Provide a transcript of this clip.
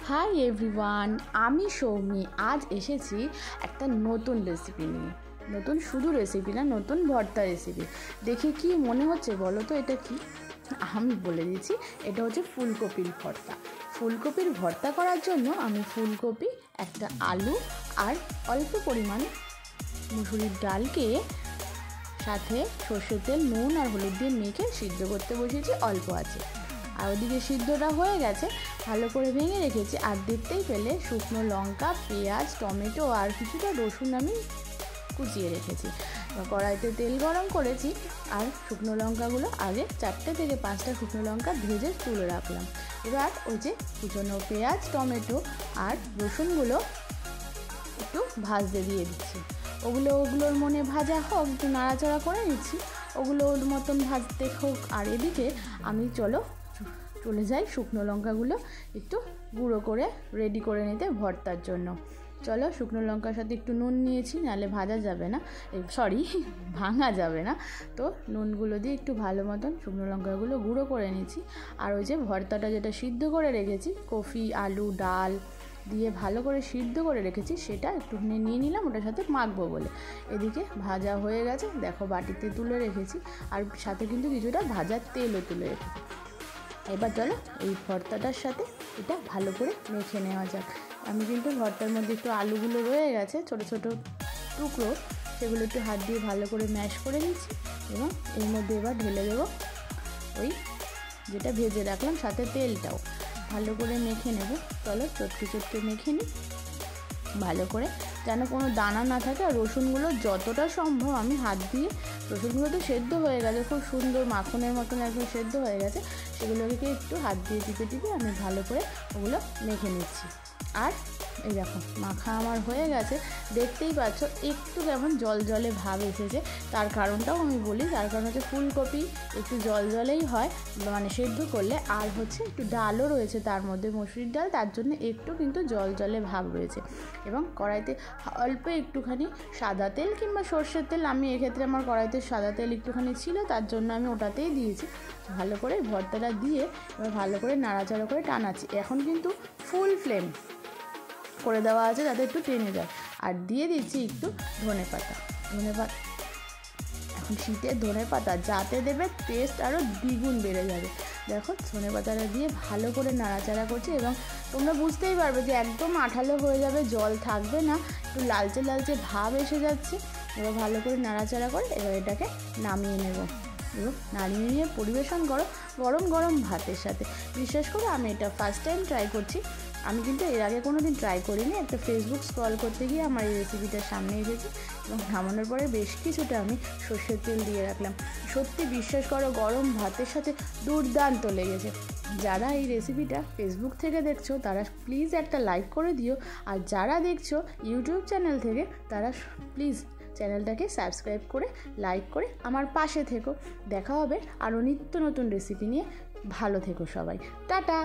Hi everyone, আমি সৌমি। আজ এসেছি একটা নতুন রেসিপি নিয়ে। নতুন শুধু রেসিপি না, নতুন ভর্তা রেসিপি। দেখে কি মনে হচ্ছে বলো তো এটা কি? আমি বলে দিচ্ছি, এটা হচ্ছে ফুলকপির ভর্তা। ফুলকপির ভর্তা করার জন্য আমি ফুলকপি, একটা আলু আর অল্প পরিমাণ মুসুরির ডালকে সাথে সর্ষের তেল, নুন আর হলুদ দিয়ে মেখে সিদ্ধ করতে বসেছি অল্প আছে। আর ওদিকে সিদ্ধটা হয়ে গেছে, ভালো করে ভেঙে রেখেছি। আর দেখতেই পেলে শুকনো লঙ্কা, পেঁয়াজ, টমেটো আর কিছুটা রসুন আমি কুচিয়ে রেখেছি। কড়াইতে তেল গরম করেছি আর শুকনো লঙ্কাগুলো আগে 4 থেকে 5টা শুকনো লঙ্কা ভেজে তুলে রাখলাম। এবার ওই যে কুচনো পেঁয়াজ, টমেটো আর রসুনগুলো একটু ভাজতে দিয়ে দিচ্ছি। ওগুলোর মনে ভাজা হোক, একটু নাড়াচাড়া করে নিচ্ছি, ওগুলো ওর মতন ভাজতে হোক। আর এদিকে আমি চলে যাই শুকনো লঙ্কাগুলো একটু গুঁড়ো করে রেডি করে নিতে ভর্তার জন্য। চলো, শুকনো লঙ্কার সাথে একটু নুন নিয়েছি, নাহলে ভাজা যাবে না, ভাঙা যাবে না। তো নুনগুলো দিয়ে একটু ভালো মতন শুকনো লঙ্কাগুলো গুঁড়ো করে নিচ্ছি। আর ওই যে ভর্তাটা যেটা সিদ্ধ করে রেখেছি, কফি, আলু, ডাল দিয়ে ভালো করে সিদ্ধ করে রেখেছি, সেটা একটুখানি নিয়ে নিলাম ওটার সাথে মাখবো বলে। এদিকে ভাজা হয়ে গেছে, দেখো বাটিতে তুলে রেখেছি। আর সাথে কিন্তু কিছুটা ভাজার তেলও তুলে রেখেছি। এবার চলো এই ভর্তাটার সাথে এটা ভালো করে মেখে নেওয়া যাক। আমি কিন্তু ভর্তার মধ্যে একটু আলুগুলো রয়ে গেছে ছোটো ছোটো টুকরো, সেগুলো একটু হাত দিয়ে ভালো করে ম্যাশ করে নিচ্ছি। এবং এর মধ্যে এবার ঢেলে দেবো ওই যেটা ভেজে রাখলাম, সাথে তেলটাও ভালো করে মেখে নেব। চলো চটকে মেখে নিই ভালো করে, যেন কোনো দানা না থাকে। আর রসুনগুলো যতটা সম্ভব আমি হাত দিয়ে, রসুনগুলো তো সেদ্ধ হয়ে গেছে, খুব সুন্দর মাখনের মতন একদম সেদ্ধ হয়ে গেছে, সেগুলোকে একটু হাত দিয়ে টিপে আমি ভালো করে ওগুলো মেখে নিচ্ছি। আর এই দেখো মাখা আমার হয়ে গেছে, দেখতেই পাচ্ছ একটু কেমন জলে ভাব এসেছে। তার কারণটাও আমি বলি, তার কারণ হচ্ছে ফুলকপি একটু জলেই হয়, মানে সেদ্ধ করলে। আর হচ্ছে একটু ডালও রয়েছে তার মধ্যে, মসুরির ডাল, তার জন্য একটু কিন্তু জলে ভাব রয়েছে। এবং কড়াইতে অল্প একটুখানি সাদা তেল কিংবা সর্ষের তেল, আমি এক্ষেত্রে আমার কড়াইতে সাদা তেল একটুখানি ছিল, তার জন্য আমি ওটাতেই দিয়েছি। ভালো করে ভর্তাটা দিয়ে এবার ভালো করে নাড়াচাড়া করে টানাচ্ছি। এখন কিন্তু ফুল ফ্লেম করে দেওয়া আছে যাতে একটু টেনে যায়। আর দিয়ে দিচ্ছি একটু ধনেপাতা। এখন শীতের ধনেপাতা যাতে দেবে টেস্ট আরও দ্বিগুণ বেড়ে যাবে। দেখো ধনেপাতাটা দিয়ে ভালো করে নাড়াচাড়া করছি, এবং তোমরা বুঝতেই পারবে যে একদম আঠালো হয়ে যাবে, জল থাকবে না, একটু লালচে ভাব এসে যাচ্ছে। এবার ভালো করে নাড়াচাড়া করে এবার এটাকে নামিয়ে নেব এবং নামিয়ে নিয়ে পরিবেশন করো গরম ভাতের সাথে। বিশেষ করে আমি এটা ফার্স্ট টাইম ট্রাই করছি, আমি কিন্তু এর আগে কোনো দিন ট্রাই করিনি। একটা ফেসবুক স্ক্রল করতে গিয়ে আমার এই রেসিপিটার সামনে এসেছি, এবং নামানোর পরে বেশ কিছুটা আমি সর্ষের তেল দিয়ে রাখলাম। সত্যি বিশ্বাস করো, গরম ভাতের সাথে দুর্দান্ত লেগেছে। যারা এই রেসিপিটা ফেসবুক থেকে দেখছো তারা প্লিজ একটা লাইক করে দিও, আর যারা দেখছো ইউটিউব চ্যানেল থেকে তারা প্লিজ চ্যানেলটাকে সাবস্ক্রাইব করে লাইক করে আমার পাশে থেকো। দেখা হবে আরও নিত্য নতুন রেসিপি নিয়ে। ভালো থেকো সবাই, টাটা।